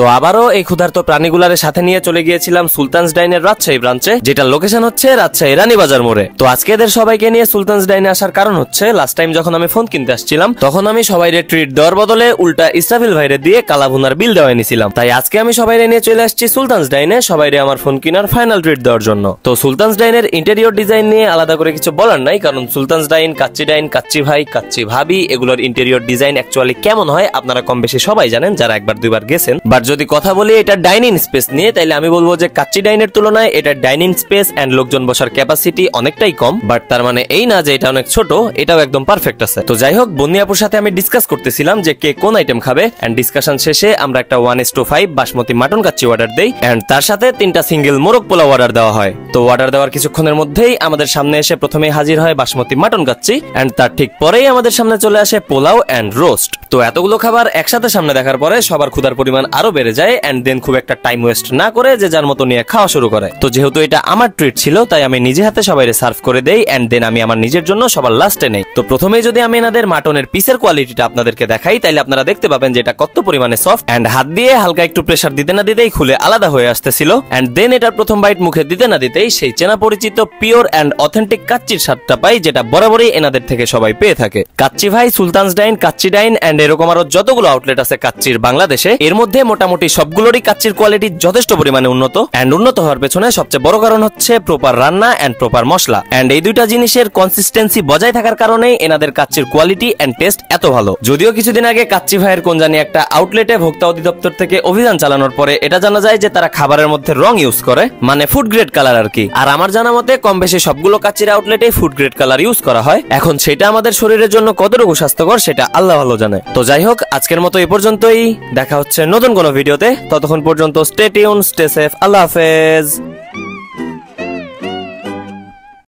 তো আবারও এই ক্ষুধার্ত প্রাণীগুলার সাথে নিয়ে চলে গিয়েছিলাম সুলতানস ডাইনের রাজশাহী ব্রাঞ্চে, যেটা লোকেশন হচ্ছে রাজশাহী রানীবাজার মোড়ে। তো আজকে এদের সবাইকে নিয়ে সুলতানস ডাইনে আসার কারণ হচ্ছে, লাস্ট টাইম যখন আমি ফোন কিনতে আসছিলাম তখন আমি সবাইরে ট্রিট দেওয়ার বদলে উল্টা ইসরাফিল ভাইরে দিয়ে কালাভুনার বিল দেওয়া নিয়েছিলাম। তাই আজকে আমি সবাইরে নিয়ে চলে আসছি সুলতানস ডাইনে, সবাইরে আমার ফোন কেনার ফাইনাল ট্রিট দেওয়ার জন্য। তো সুলতানস ডাইনের ইন্টেরিয়র ডিজাইন নিয়ে আলাদা করে কিছু বলার নাই, কারণ সুলতানস ডাইন, কাচ্চি ভাই, কাচ্চি ভাবি, এগুলোর ইন্টেরিয়র ডিজাইন অ্যাকচুয়ালি কেমন হয় আপনারা কম বেশি সবাই জানেন যারা একবার দুইবার গেছেন। বাট যদি কথা বলি এটা ডাইনিং স্পেস নিয়ে, তাইলে আমি বলবো যে কাচ্চি ডাইনের তুলনায় এটা ডাইনিং স্পেস এন্ড লোকজন বসার ক্যাপাসিটি অনেকটাই কম। বাট তার মানে এই না যে এটা অনেক ছোট, এটাও একদম পারফেক্ট আছে। তো যাই হোক, বন্দিয়াপুর সাথে আমি ডিসকাস করতেছিলাম যে কে কোন আইটেম খাবে, এন্ড ডিসকাশন শেষে আমরা একটা 1:5 বাসমতি মাটন কাচ্চি অর্ডার দেই, এন্ড তার সাথে 3টা সিঙ্গেল মোরগ পোলাও অর্ডার দেওয়া হয়। তো অর্ডার দেওয়ার কিছুক্ষণের মধ্যেই আমাদের সামনে এসে প্রথমে হাজির হয় বাসমতি মাটন কাচ্চি, এন্ড তার ঠিক পরেই আমাদের সামনে চলে আসে পোলাও এন্ড রোস্ট। তো এতগুলো খাবার একসাথে সামনে দেখার পরে সবার ক্ষুধার পরিমাণ আরো বেড়ে যায়, এন্ড দেন খুব একটা টাইম ওয়েস্ট না করে যে যার মতো নিয়ে খাওয়া শুরু করে। তো যেহেতু এটা আমার ট্রিট ছিল, তাই আমি নিজে হাতে সবাইরে সার্ভ করে দেই, এন্ড দেন আমি আমার নিজের জন্য সবার লাস্টে নেই। তো প্রথমেই যদি আমি এনাদের মাটনের পিসের কোয়ালিটিটা আপনাদেরকে দেখাই, তাইলে আপনারা দেখতে পাবেন যে এটা কত পরিমাণে সফট, এন্ড হাত দিয়ে হালকা একটু প্রেসার দিতে না দিতেই খুলে আলাদা হয়ে আসতেছিল, এন্ড দেন এটার প্রথম বাইট মুখে দিতে না দিতেই সেই চেনা পরিচিত পিওর এন্ড অথেন্টিক কাচ্চির স্বাদটা পাই, যেটা বরাবরই এনাদের থেকে সবাই পেয়ে থাকে। Kacchi Bhai, Sultan's dine, Kacchi dine and এরকম আরো যতগুলো আউটলেট আছে কাচ্চির বাংলাদেশে, এর মধ্যে মোটামুটি সবগুলোরই কাচ্চির কোয়ালিটি যথেষ্ট পরিমাণে উন্নত, এন্ড উন্নত হওয়ার পেছনে সবচেয়ে বড় কারণ হচ্ছে প্রপার রান্না এন্ড প্রপার মশলা, এন্ড এই দুইটা জিনিসের কনসিস্টেন্সি বজায় থাকার কারণেই এনাদের কাচ্চির কোয়ালিটি এন্ড টেস্ট এত ভালো। যদিও কিছুদিন আগে কাচ্চি ভাইয়ের কোন জানি একটা আউটলেটে ভোক্তা অধিদপ্তর থেকে অভিযান চালানোর পরে এটা জানা যায় যে তারা খাবারের মধ্যে রং ইউজ করে, মানে ফুড গ্রেড কালার আর কি। আর আমার জানা মতে কম বেশি সবগুলো কাচ্চির আউটলেটে ফুড গ্রেড কালার ইউজ করা হয়। এখন সেটা আমাদের শরীরের জন্য কতটুকু স্বাস্থ্যকর সেটা আল্লাহ ভালো জানে। তো যাই হোক, আজকের মতো এই পর্যন্তই, দেখা হচ্ছে নতুন কোনো ভিডিওতে। ততক্ষণ পর্যন্ত স্টে টিউন, স্টে সেফ, আল্লাহ হাফেজ।